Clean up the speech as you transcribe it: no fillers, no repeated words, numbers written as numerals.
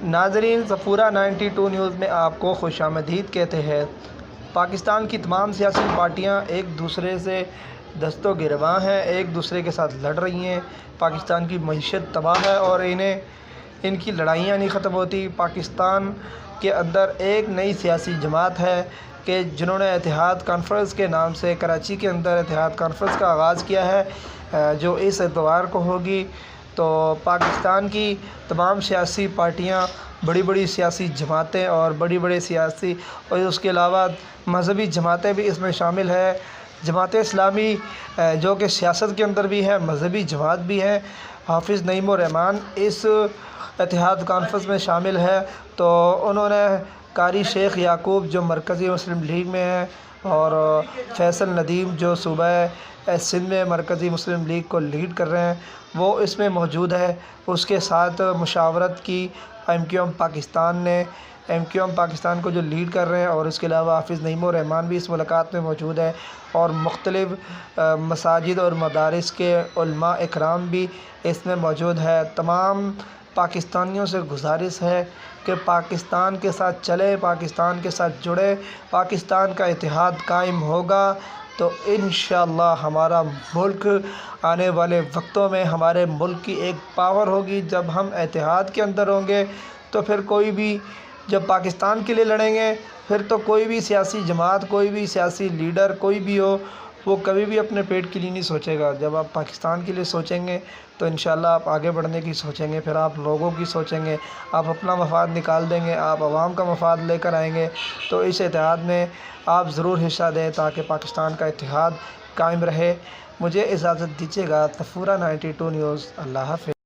ناظرین، سفورہ 92 نیوز میں آپ کو خوش آمدید کہتے ہیں۔ پاکستان کی تمام سیاسی پارٹیاں ایک دوسرے سے دست و گریباں ہیں، ایک دوسرے کے ساتھ لڑ رہی ہیں۔ پاکستان کی معیشت تباہ ہے اور ان کی لڑائیاں نہیں ختم ہوتی۔ پاکستان کے اندر ایک نئی سیاسی جماعت ہے کہ جنہوں نے اتحاد کانفرنس کے نام سے کراچی کے اندر اتحاد کانفرنس کا آغاز کیا ہے، جو اس اتوار کو ہوگی۔ تو پاکستان کی تمام سیاسی پارٹیاں، بڑی بڑی سیاسی جماعتیں اور بڑے سیاسی اور اس کے علاوہ مذہبی جماعتیں بھی اس میں شامل ہے۔ جماعت اسلامی جو کہ سیاست کے اندر بھی ہے، مذہبی جماعت بھی ہے۔ حافظ نعیم الرحمن اس اتحاد کانفرنس میں شامل ہے، تو انہوں نے قاری شیخ یعقوب جو مرکزی مسلم لیگ میں ہے اور فیصل ندیم جو صوبہ سندھ میں مرکزی مسلم لیگ کو لیڈ کر رہے ہیں، وہ اس میں موجود ہے۔ اس کے ساتھ مشاورت کی ایم کیو ایم پاکستان کو جو لیڈ کر رہے ہیں، اور اس کے علاوہ حافظ نعیم الرحمن بھی اس ملاقات میں موجود ہے، اور مختلف مساجد اور مدارس کے علماء اکرام بھی اس میں موجود ہے۔ تمام پاکستانیوں سے گزارش ہے کہ پاکستان کے ساتھ چلے، پاکستان کے ساتھ جڑے، پاکستان کا اتحاد قائم ہوگا تو انشاءاللہ ہمارا ملک آنے والے وقتوں میں ہمارے ملک کی ایک پاور ہوگی۔ جب ہم اتحاد کے اندر ہوں گے تو پھر کوئی بھی، جب پاکستان کے لیے لڑیں گے، پھر تو کوئی بھی سیاسی جماعت، کوئی بھی سیاسی لیڈر، کوئی بھی ہو، وہ کبھی بھی اپنے پیٹ کے لیے نہیں سوچے گا۔ جب آپ پاکستان کے لیے سوچیں گے تو انشاءاللہ آپ آگے بڑھنے کی سوچیں گے، پھر آپ لوگوں کی سوچیں گے، آپ اپنا مفاد نکال دیں گے، آپ عوام کا مفاد لے کر آئیں گے۔ تو اس اتحاد میں آپ ضرور حصہ دیں تاکہ پاکستان کا اتحاد قائم رہے۔ مجھے اجازت دیجیے گا۔ سفورہ 92 نیوز، اللہ حافظ۔